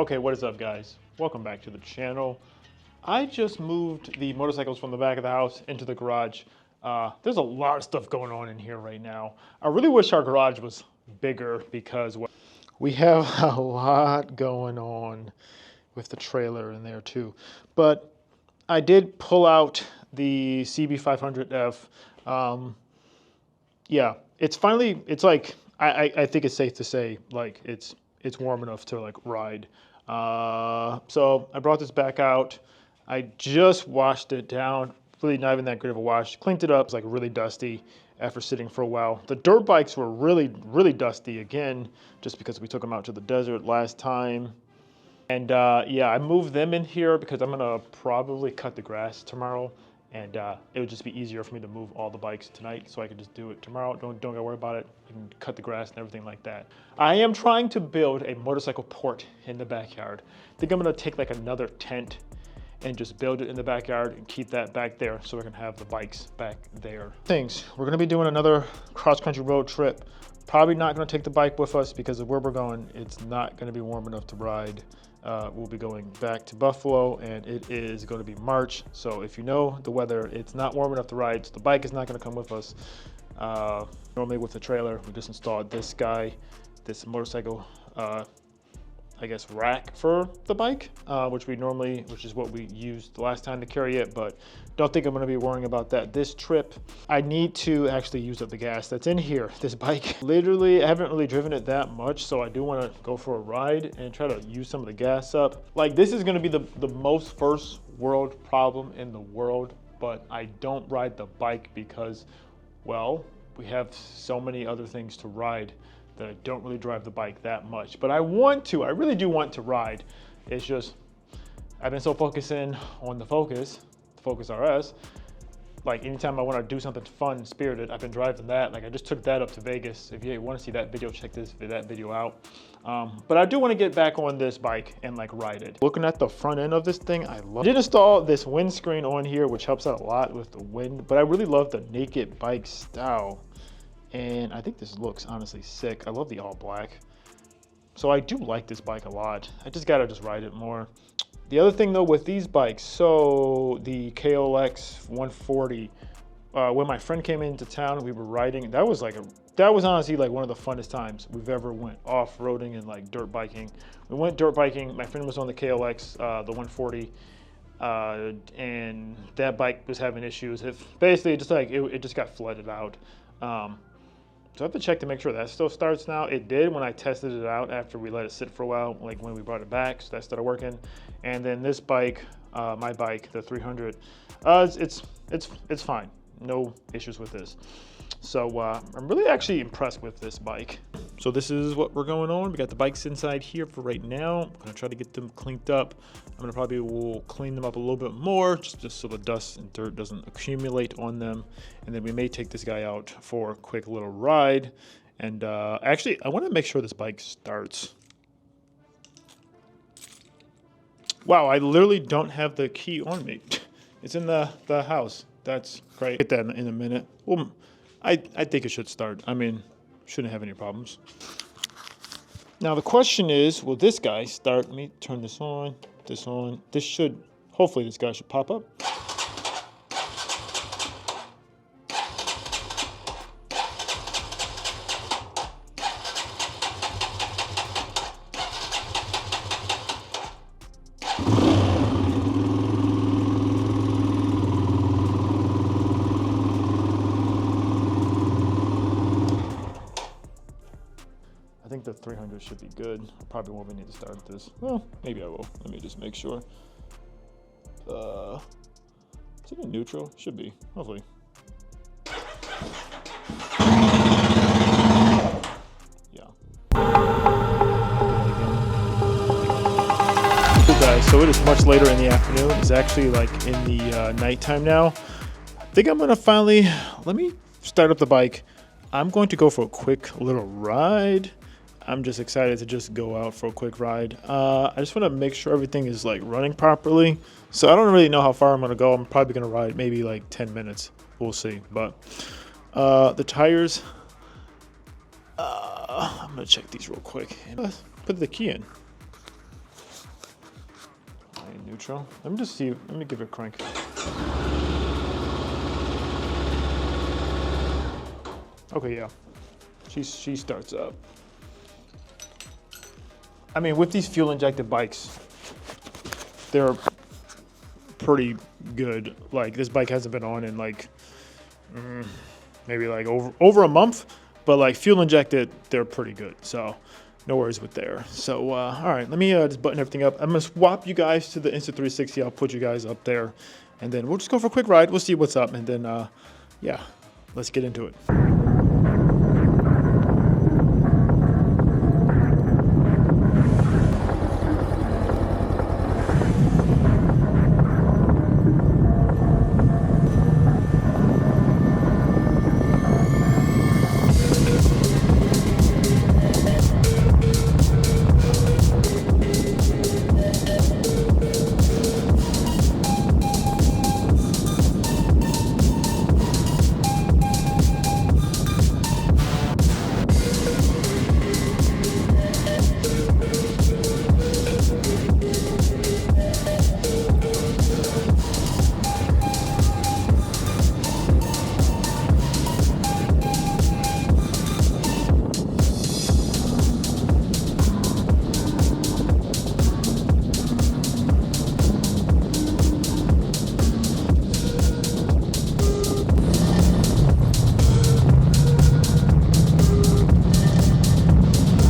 Okay, what is up, guys? Welcome back to the channel. I just moved the motorcycles from the back of the house into the garage. There's a lot of stuff going on in here right now. I really wish our garage was bigger because we have a lot going on with the trailer in there too. But I did pull out the CB500F. Yeah, it's finally, it's like, I think it's safe to say, like, it's warm enough to like ride. So I brought this back out. I just washed it down, really not even that great of a wash. Cleaned it up, it's like really dusty after sitting for a while. The dirt bikes were really dusty again, just because we took them out to the desert last time. And yeah, I moved them in here because I'm gonna probably cut the grass tomorrow. And it would just be easier for me to move all the bikes tonight, so I could just do it tomorrow. Don't gotta worry about it. I can cut the grass and everything like that. I am trying to build a motorcycle port in the backyard. I think I'm gonna take like another tent and just build it in the backyard and keep that back there so we can have the bikes back there. We're gonna be doing another cross-country road trip. Probably not gonna take the bike with us because of where we're going. It's not gonna be warm enough to ride. We'll be going back to Buffalo, and it is going to be March. So if you know the weather, it's not warm enough to ride. So the bike is not going to come with us. Normally with the trailer, we just installed this motorcycle, I guess, rack for the bike, which is what we used the last time to carry it, but don't think I'm gonna be worrying about that this trip. I need to actually use up the gas that's in here. This bike, literally, I haven't really driven it that much, so I do wanna go for a ride and try to use some of the gas up. Like, this is gonna be the most first world problem in the world, but I don't ride the bike because, well, we have so many other things to ride that I don't really drive the bike that much. But I really do want to ride. It's just, I've been so focusing on the Focus RS. Like, anytime I want to do something fun and spirited, I've been driving that. Like, I just took that up to Vegas. If you want to see that video, check that video out. But I do want to get back on this bike and like ride it. Looking at the front end of this thing, I did install this windscreen on here, which helps out a lot with the wind, but I really love the naked bike style. And I think this looks honestly sick. I love the all black. So I do like this bike a lot. I just gotta ride it more. The other thing though with these bikes, so the KOLX 140, when my friend came into town, we were riding. That was honestly like one of the funnest times we've ever went off-roading and like dirt biking. We went dirt biking. My friend was on the KOLX, the 140. And that bike was having issues. It just got flooded out. So I have to check to make sure that still starts now. It did when I tested it out after we let it sit for a while, like when we brought it back, so that started working. And then this bike, my bike, the 300, it's fine. No issues with this. So I'm really actually impressed with this bike. So this is what we're going on. We got the bikes inside here for right now. I'm gonna try to get them cleaned up. I'm gonna will clean them up a little bit more, just so the dust and dirt doesn't accumulate on them. And then we may take this guy out for a quick little ride. And actually, I wanna make sure this bike starts. Wow, I literally don't have the key on me. It's in the house. That's great. Get that in a minute. Well, I think it should start. I mean, shouldn't have any problems. Now the question is, will this guy start? Let me turn this on, this on. Hopefully this guy should pop up. I think the 300 should be good. I probably won't need to start this. Well, maybe I will. Let me just make sure. Is it in neutral? Should be, hopefully. Yeah. Cool guys, so it is much later in the afternoon. It's actually like in the nighttime now. I think I'm gonna let me start up the bike. I'm going to go for a quick little ride. I'm just excited to just go out for a quick ride. I just want to make sure everything is like running properly. So I don't really know how far I'm going to go. I'm probably going to ride maybe like 10 minutes. We'll see. But the tires, I'm going to check these real quick. Put the key in. Okay, neutral. Let me just see. Let me give it a crank. Okay, yeah. She starts up. I mean, with these fuel injected bikes, they're pretty good. Like this bike hasn't been on in like maybe like over a month, but like fuel injected, they're pretty good. So no worries with there. So all right, let me just button everything up. I'm gonna swap you guys to the Insta360. I'll put you guys up there, and then we'll just go for a quick ride. We'll see what's up, and then yeah, let's get into it.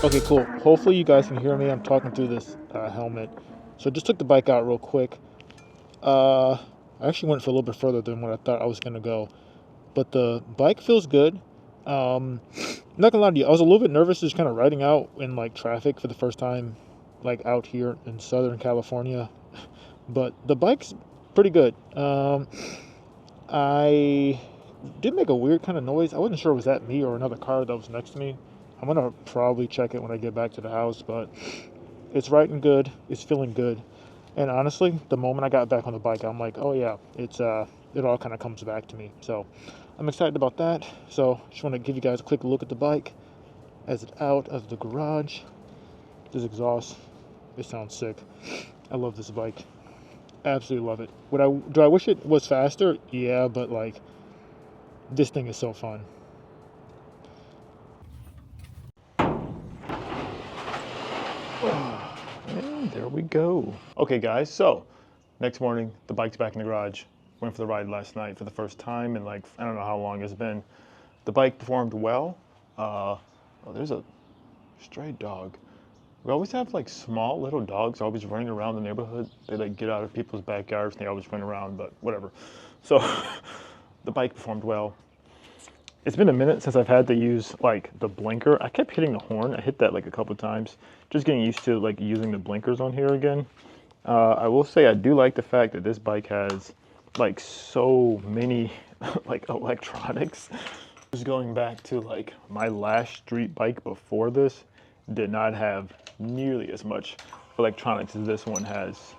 Okay, cool. Hopefully you guys can hear me. I'm talking through this helmet. So just took the bike out real quick. I actually went for a little bit further than what I thought I was gonna go, but the bike feels good. Not gonna lie to you, I was a little bit nervous just kind of riding out in like traffic for the first time, like out here in Southern California. But the bike's pretty good. I did make a weird kind of noise. I wasn't sure was that me or another car that was next to me. I'm gonna probably check it when I get back to the house, but it's riding good. It's feeling good. And honestly, the moment I got back on the bike, I'm like, oh yeah, it all kind of comes back to me. So I'm excited about that. So just want to give you guys a quick look at the bike as it's out of the garage. This exhaust, it sounds sick. I love this bike. Absolutely love it. Do I wish it was faster? Yeah, but like this thing is so fun. And there we go. Okay guys, so next morning, the bike's back in the garage. Went for the ride last night for the first time in like, I don't know how long it's been. The bike performed well. Oh, there's a stray dog. We always have like small little dogs always running around the neighborhood. They like get out of people's backyards and they always run around, but whatever. So the bike performed well. It's been a minute since I've had to use like the blinker. I kept hitting the horn. I hit that like a couple times. Just getting used to like using the blinkers on here again. I will say I do like the fact that this bike has like so many like electronics. Just going back to like my last street bike before this did not have nearly as much electronics as this one has.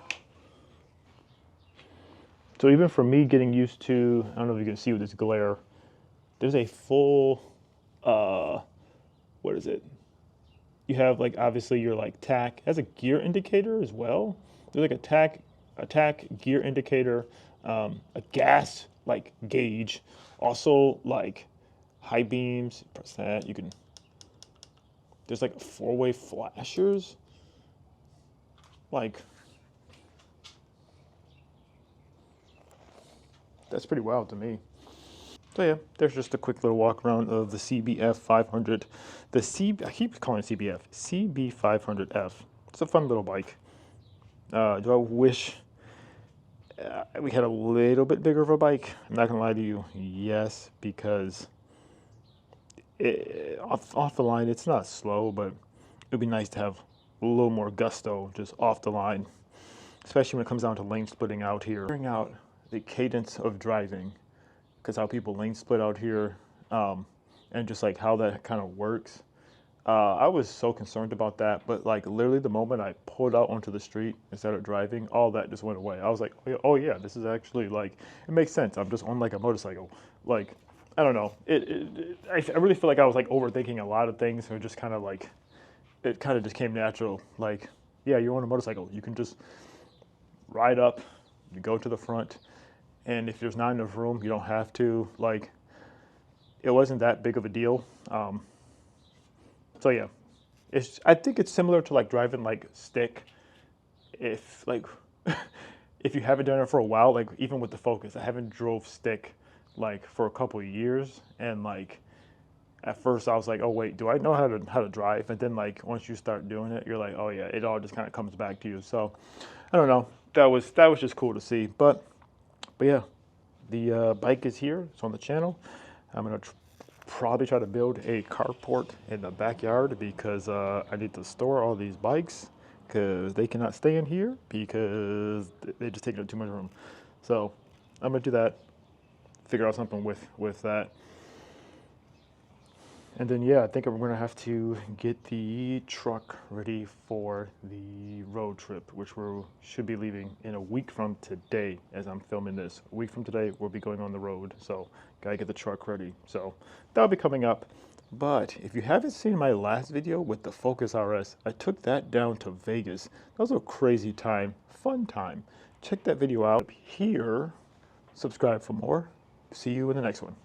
So even for me getting used to, I don't know if you can see with this glare, there's a full, what is it? You have like obviously your like tach, it has a gear indicator as well. There's like a tach gear indicator, a gas like gauge, also like high beams. Press that. You can. There's like 4-way flashers. Like that's pretty wild to me. So yeah, there's just a quick little walk around of the CBF500. I keep calling it CBF, CB500F. It's a fun little bike. Do I wish we had a little bit bigger of a bike? I'm not gonna lie to you, yes, because off the line, it's not slow, but it'd be nice to have a little more gusto just off the line, especially when it comes down to lane splitting out here. Figuring out the cadence of driving, because how people lane split out here, and just like how that kind of works. I was so concerned about that, but like literally the moment I pulled out onto the street and started driving, all that just went away. I was like, oh yeah, this is actually like, it makes sense. I'm just on like a motorcycle. Like, I don't know. I really feel like I was like overthinking a lot of things. So it just kind of like, it kind of just came natural. Like, yeah, you're on a motorcycle. You can just ride up, you go to the front, and if there's not enough room, you don't have to. Like, it wasn't that big of a deal. So yeah, I think it's similar to like driving like stick. If like if you haven't done it for a while, like even with the Focus, I haven't drove stick like for a couple of years, and like at first I was like, oh wait, do I know how to drive? And then like once you start doing it, you're like, oh yeah, it all just kind of comes back to you. So I don't know, that was just cool to see. But yeah, the bike is here. It's on the channel. I'm gonna probably try to build a carport in the backyard because I need to store all these bikes because they cannot stay in here because they just take up too much room. So I'm gonna do that, figure out something with that. And then yeah, I think we're gonna have to get the truck ready for the road trip, which we should be leaving in a week from today as I'm filming this. A week from today, we'll be going on the road. So gotta get the truck ready. So that'll be coming up. But if you haven't seen my last video with the Focus RS, I took that down to Vegas. That was a crazy time, fun time. Check that video out here. Subscribe for more. See you in the next one.